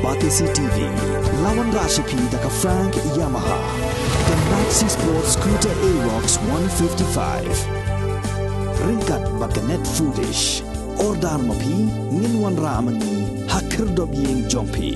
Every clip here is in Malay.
Batisi TV, lawan Rashipi daka Frank Yamaha, dan Maxi Sports Scooter Aerox 155. Ringkat baka net foodish, ordar mapi, nginwan ramani, hakir dobyeng jompi.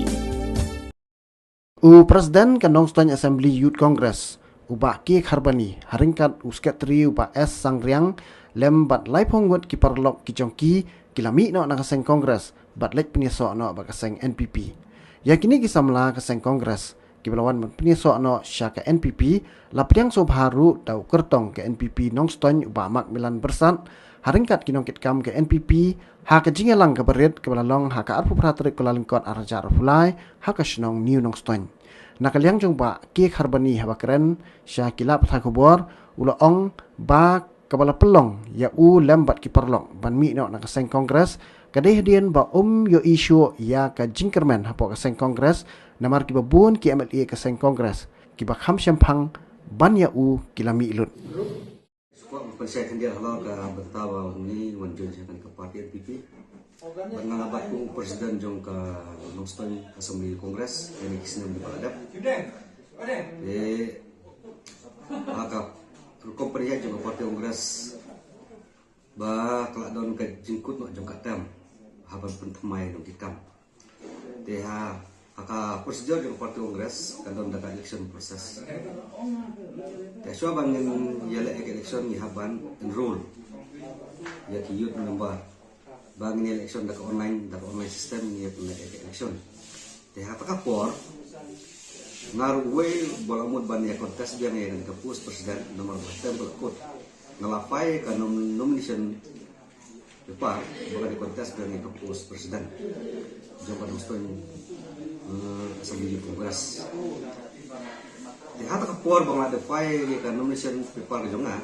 Presiden Kandong Stony Assembly Youth Congress ubah ki kharbani haringkat uskatri ubah S Sangriang lem bat lai pongwat ki parlok ki jongki kilami no nakaseng Congress bat lek penyeso no bakaseng NPP. Yakini ki samla kaseng Congress ki belawan penyeso no syaka NPP lapriang sobharu dau kertong ke NPP Nong Stony ubah mak milan bersat haringkat kinongkit kam ke NPP ha ka jingelang ka berit ke balalong ha ka arpu pratrik kulalingkot arajar fulai ha ka shnong new Nong Stony nakaliang jumpa ki kharbani haba keren sya kilap tha khobor ula ong ba kabala pelong ya lembat ki perlong ban mi no nakaseng Congress kadeh dien ba yo isu ya ka jingkermen hapo kaseng Congress namar ki babun ki MLA kaseng Congress ki ba kham syampang ban ya kilami ilut Pensyaitan dia halal ke bertawa ini wanjun syaitan ke parti NPP mengabat ku presiden jong ke Nong Stony Assembly Congress ini kisah di Baladap maka komperiya jong ke parti Congress ba kelak don ke jingkut nak jong katam haban pentemai dong dikam aka prosedur jong parti Congress kan don dapat election proses so bangin yale election ni haban enroll ya ki youth number bangin election dak online system ni election apa kapor ngaruwe bolamud ban ya kontes biang ya ke pus presiden nomor tem belakut ngalapai kan nomination depan bola di kontes biang ke pus presiden jompa Nong Assembly Congress di hata kapor bang ada file di kan nomination paper jonga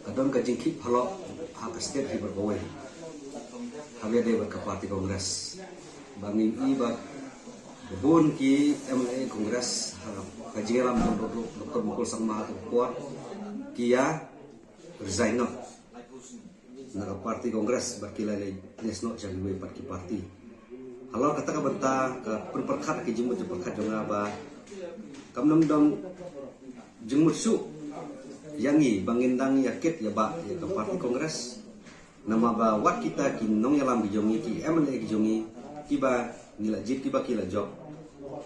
kadon ka jingki phalo hak state di berbawe habia de ke parti Congress bangi iba bun ki MLA Congress ka jingelam Dr. Mukul Sama kapor kia resign na parti Congress bakilale nesno jadi we parti kalau kata ka benta ka perkat ki jimut perkat jonga ba kamnam dong jengmut su yangi bangindang yakit ya ba ya ke parti Congress nama ba wat kita ki nong yalam bijongi ki MLA bijongi kiba nila jip kiba kila job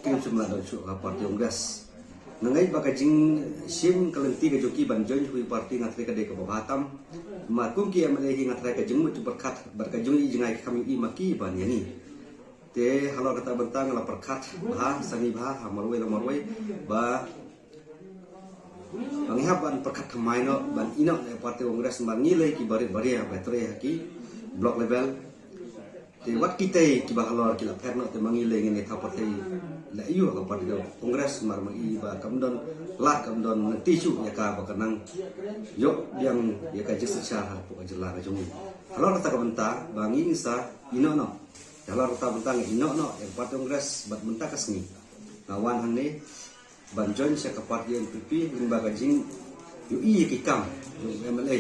kin sumla dong su ka parti Congress nangai ba ka jing sim kalenti ka joki ban join hui parti ngatre ka de ka batam ma kum ki MLA ki ngatre ka jengmut perkat bar ka jongi jengai kami i maki ban yani te halo kata bentang la perkat bah sangi bah hamarwe ba bangihaban perkat kemai no ban ino parti Congress ban ngile ki bari betre haki block level te wat kita ki bah halo ki la perno te mangile ngene ta parti la iyo ka parti Congress mar magi ba kamdon nanti su ya ka bakanang yo yang ya ka jisa sha po ka jela ka jungi halo kata bentang bangi sa ino no kalau rata bentang ino no yang parti Congress bat mentah kasni ngawan hane banjon sa parti NPP limba gajing UI kikam MLA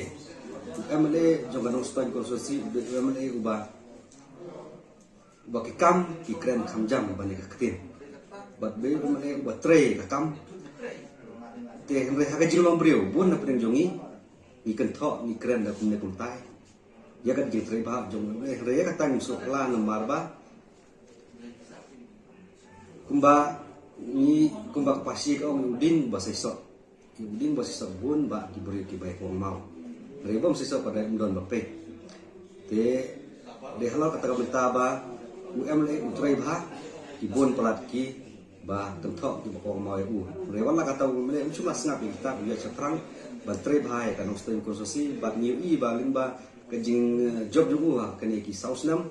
jong Nong Stony konstitusi MLA ubah kikam ki kren khamjam bani katin bat be MLA ubah tre kakam te hre ha gajing lombriu bun na pring jongi ni kenthok ni kren da kumne kumtai ya kan gitu bah jong re ka tang sokla nomor ba kumba pasi ka udin basaiso udin basaiso bun ba diberi ki baik wong mau re bom saiso pada ndon bape de halo kata ka ba UMLA utrai bah ibun pelat ki ba tentok di wong mau re wala kata UMLA cuma sengap kita biar seterang ba tre bah kan Nong Stony konstitusi ba new i ba limba kajing job juga kini ki sausnam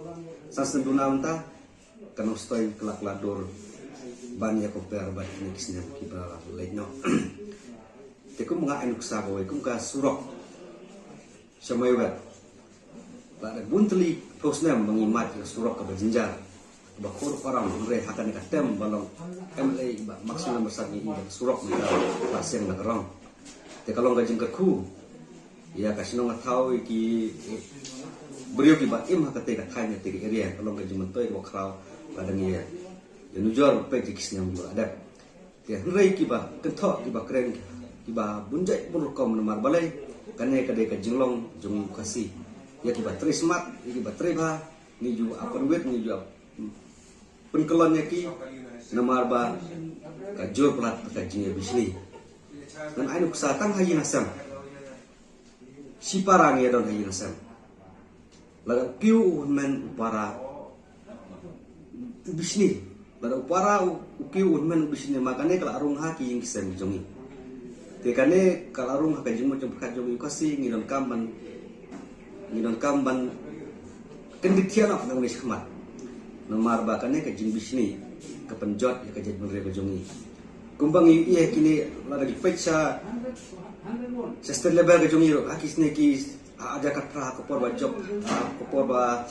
dunam ta Nong Stony kelak ladur ban ya koper ban ni kisnya ki ba leino te kum nga anu ksa boy kum ka surok samay ba da buntli sausnam mengimat surok ka jinjar ba khur param re hakan ka tem balong MLA ba maksimum besar ni surok ni pasien na rong te kalong gajing ku ya kasino ngatau ki beliau ki batim hakate ka khanya te area kalau ke jumentoy ko kraw padang ya dan ujar pek kisnya juga ada dia henry kiba kentok kiba keren kiba bunjai burkom nomor balai kanai kadai ka jinglong jung kasih ya kiba trismat kiba treba ni juga apa duit ni juga penkelonnya ki nomor ba ka jor plat ka jinya bisni dan ainu kusatang hayi nasam si parang ya don hayi nasam laga piu men para bisni laga para piu men bisni makane kala arung haki yang kisam jongi tekane kala arung haka jimu jom ka jongi kasi ngidon kamban kenditian of nang miskhmat nomar ba kane ka jing bisni ka penjot ka jid menre ka jongi kumbang iya kini lagi pecah sistem lebar ke jongi akisne ki ada katra ko porba job ko porba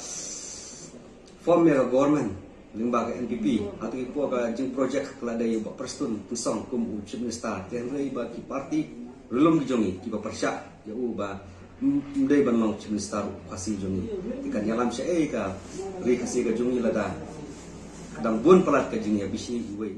form ya government limbaga NPP atau ipo ka jing project kelada ya ba perstun pusong kum chief minister ten rei ba ki parti belum di jongi ki ba persya ya u ba mdai ban mang chief minister kasih jongi tikan yalam sya ka ri kasih ka jongi lada kadang bun pelat ka jing ya bisi iwe